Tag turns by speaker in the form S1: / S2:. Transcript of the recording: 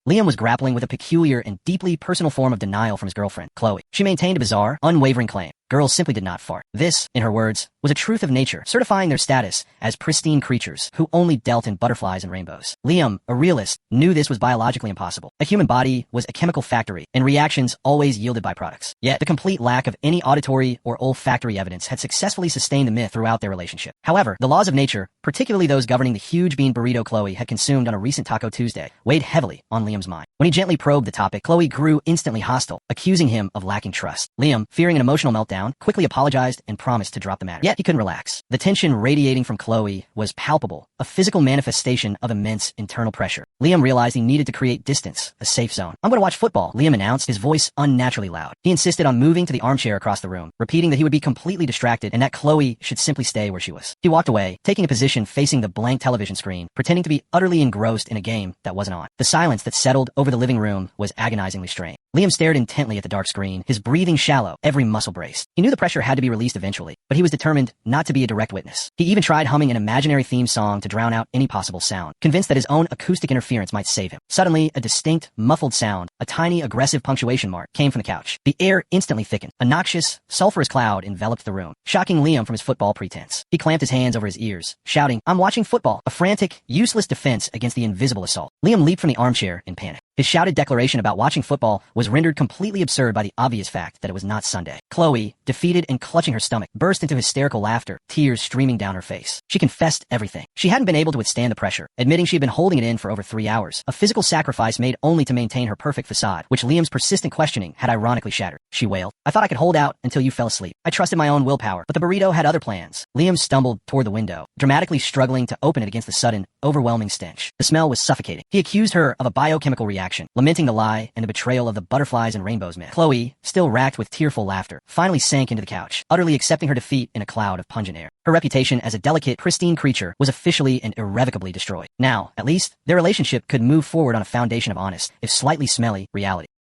S1: Liam was grappling with a peculiar and deeply personal form of denial from his girlfriend, Chloe. She maintained a bizarre, unwavering claim. Girls simply did not fart. This, in her words, was a truth of nature, certifying their status as pristine creatures who only dealt in butterflies and rainbows. Liam, a realist, knew this was biologically impossible. A human body was a chemical factory, and reactions always yielded byproducts. Yet, the complete lack of any auditory or olfactory evidence had successfully sustained the myth throughout their relationship. However, the laws of nature, particularly those governing the huge bean burrito Chloe had consumed on a recent Taco Tuesday, weighed heavily on Liam's mind. When he gently probed the topic, Chloe grew instantly hostile, accusing him of lacking trust. Liam, fearing an emotional meltdown, quickly apologized and promised to drop the matter. Yet he couldn't relax. The tension radiating from Chloe was palpable, a physical manifestation of immense internal pressure. Liam realized he needed to create distance, a safe zone. "I'm going to watch football," Liam announced, his voice unnaturally loud. He insisted on moving to the armchair across the room, repeating that he would be completely distracted and that Chloe should simply stay where she was. He walked away, taking a position facing the blank television screen, pretending to be utterly engrossed in a game that wasn't on. The silence that settled over the living room was agonizingly strained. Liam stared intently at the dark screen, his breathing shallow, every muscle braced. He knew the pressure had to be released eventually, but he was determined not to be a direct witness. He even tried humming an imaginary theme song to drown out any possible sound, convinced that his own acoustic interference might save him. Suddenly, a distinct, muffled sound, a tiny, aggressive punctuation mark, came from the couch. The air instantly thickened. A noxious, sulfurous cloud enveloped the room, shocking Liam from his football pretense. He clamped his hands over his ears, shouting, "I'm watching football," a frantic, useless defense against the invisible assault. Liam leaped from the armchair in panic. His shouted declaration about watching football was rendered completely absurd by the obvious fact that it was not Sunday. Chloe, defeated and clutching her stomach, burst into hysterical laughter, tears streaming down her face. She confessed everything. She hadn't been able to withstand the pressure, admitting she had been holding it in for over 3 hours, a physical sacrifice made only to maintain her perfect facade, which Liam's persistent questioning had ironically shattered. She wailed, "I thought I could hold out until you fell asleep. I trusted my own willpower, but the burrito had other plans." Liam stumbled toward the window, dramatically struggling to open it against the sudden, overwhelming stench. The smell was suffocating. He accused her of a biochemical reaction, lamenting the lie and the betrayal of the butterflies and rainbows myth. Chloe, still racked with tearful laughter, finally sank into the couch, utterly accepting her defeat in a cloud of pungent air. Her reputation as a delicate, pristine creature was officially and irrevocably destroyed. Now, at least, their relationship could move forward on a foundation of honest, if slightly smelly, reality.